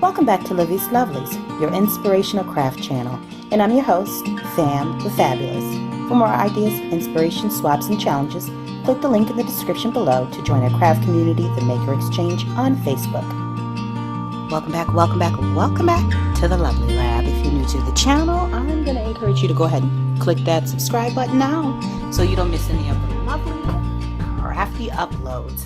Welcome back to Livie'S Lovelies, your inspirational craft channel, and I'm your host, Fam the Fabulous. For more ideas, inspiration, swaps, and challenges, click the link in the description below to join our craft community, the Maker Exchange, on Facebook. Welcome back to the Lovely Lab. If you're new to the channel, I'm going to encourage you to go ahead and click that subscribe button now so you don't miss any of the lovely crafty uploads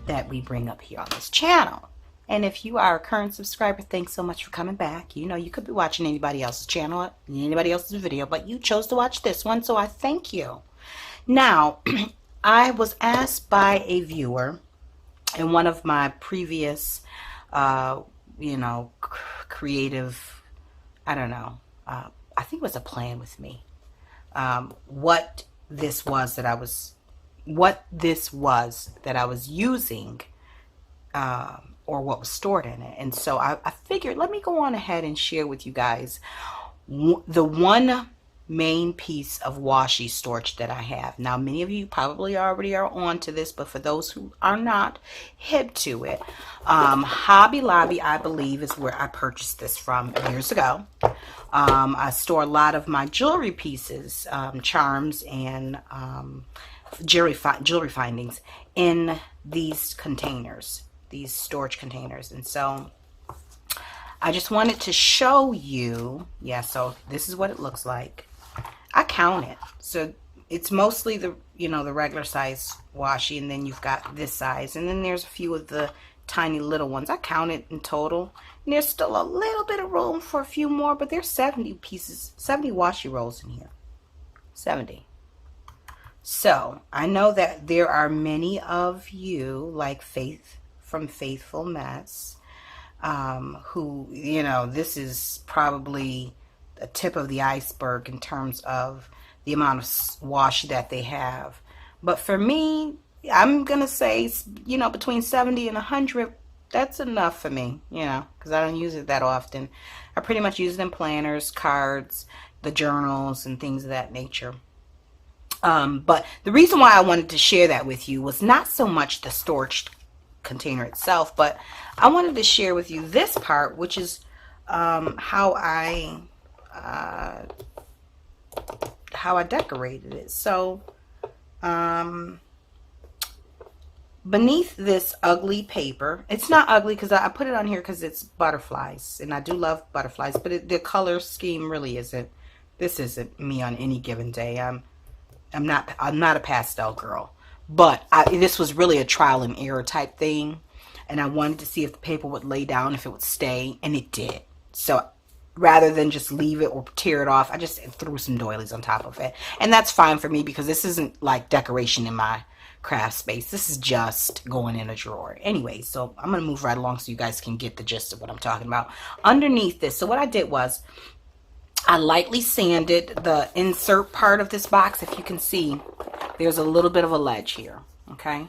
that we bring up here on this channel. And if you are a current subscriber, thanks so much for coming back. You know, you could be watching anybody else's channel, anybody else's video, but you chose to watch this one, so I thank you. Now, I was asked by a viewer in one of my previous, creative, I don't know, I think it was a plan with me, what this was that I was using, or what was stored in it. And so I figured, let me go on ahead and share with you guys the one main piece of washi storage that I have. Now, many of you probably already are on to this, but for those who are not hip to it, Hobby Lobby, I believe, is where I purchased this from years ago. I store a lot of my jewelry pieces, charms, and jewelry findings in these containers, these storage containers. And so I just wanted to show you, so this is what it looks like. I count it, so it's mostly the the regular size washi, and then you've got this size, and then there's a few of the tiny little ones. I counted in total, and there's still a little bit of room for a few more, but there's 70 pieces, 70 washi rolls in here. 70. So I know that there are many of you, like Faith from Faithful Mess, who, this is probably the tip of the iceberg in terms of the amount of washi that they have. But for me, I'm gonna say, between 70 and 100, that's enough for me, because I don't use it that often. I pretty much use it in planners, cards, the journals, and things of that nature. But the reason why I wanted to share that with you was not so much the storage container itself, but I wanted to share with you this part, which is how I decorated it. So beneath this ugly paper, it's not ugly because I put it on here because it's butterflies, and I do love butterflies, but the color scheme really isn't. This isn't me on any given day. I'm not a pastel girl, but this was really a trial and error type thing, and I wanted to see if the paper would lay down, if it would stay, and it did. So rather than just leave it or tear it off, I just threw some doilies on top of it, and that's fine for me because this isn't like decoration in my craft space. This is just going in a drawer. Anyway, so I'm gonna move right along so you guys can get the gist of what I'm talking about. Underneath this, so what I did was I lightly sanded the insert part of this box. If you can see, there's a little bit of a ledge here, okay?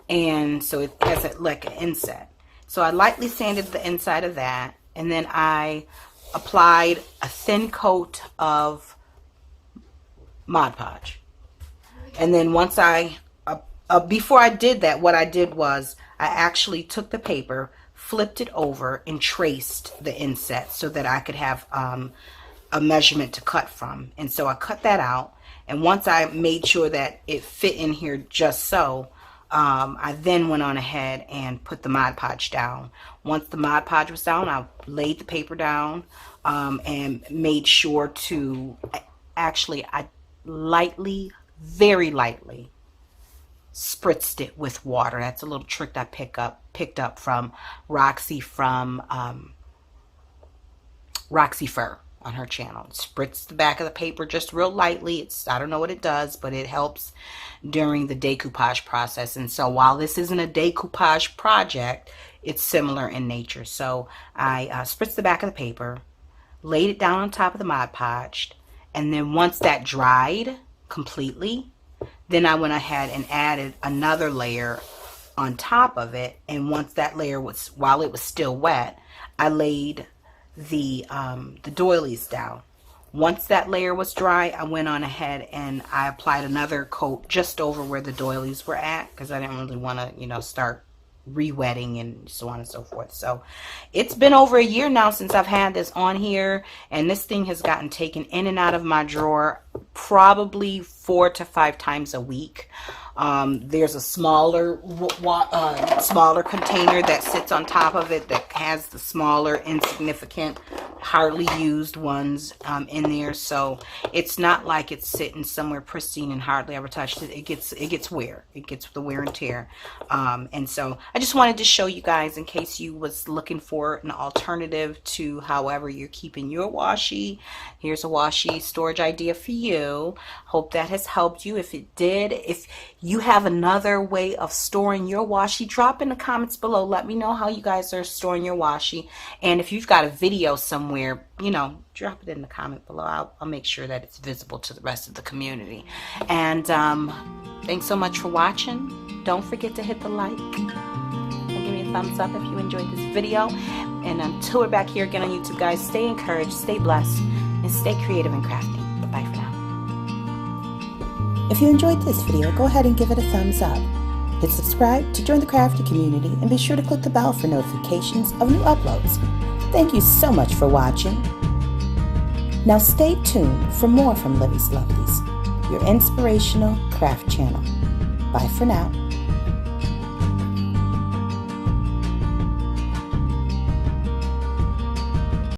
And so it has like an inset. So I lightly sanded the inside of that, and then I applied a thin coat of Mod Podge. And then once before I did that, what I did was I actually took the paper, flipped it over, and traced the inset so that I could have a measurement to cut from. And so I cut that out, and once I made sure that it fit in here just so, I then went on ahead and put the Mod Podge down. Once the Mod Podge was down, I laid the paper down, and made sure to I lightly, very lightly, spritzed it with water. That's a little trick I picked up from Roxy from Roxy Fur on her channel. Spritz the back of the paper just real lightly. I don't know what it does, but it helps during the decoupage process. And so while this isn't a decoupage project, it's similar in nature. So I spritzed the back of the paper, laid it down on top of the Mod Podge, and then once that dried completely, then I went ahead and added another layer on top of it. And once that layer was, while it was still wet, I laid the doilies down. Once that layer was dry, I went on ahead and I applied another coat just over where the doilies were at, because I didn't really want to, start re-wetting and so on and so forth. So it's been over a year now since I've had this on here, and this thing has gotten taken in and out of my drawer probably 4 to 5 times a week. There's a smaller container that sits on top of it that has the smaller, insignificant, hardly used ones in there. So it's not like it's sitting somewhere pristine and hardly ever touched. It gets wear. It gets the wear and tear. And so I just wanted to show you guys, in case you was looking for an alternative to however you're keeping your washi. Here's a washi storage idea for you. Hope that has helped you. If it did, if you have another way of storing your washi, drop in the comments below. Let me know how you guys are storing your washi. And if you've got a video somewhere, you know, drop it in the comment below. I'll make sure that it's visible to the rest of the community. And thanks so much for watching. Don't forget to hit the like and give me a thumbs up if you enjoyed this video. And until we're back here again on YouTube, guys, stay encouraged, stay blessed, and stay creative and crafty. Bye for now. If you enjoyed this video, go ahead and give it a thumbs up. Hit subscribe to join the crafty community, and be sure to click the bell for notifications of new uploads. Thank you so much for watching. Now stay tuned for more from Livie'S Lovelies, your inspirational craft channel. Bye for now.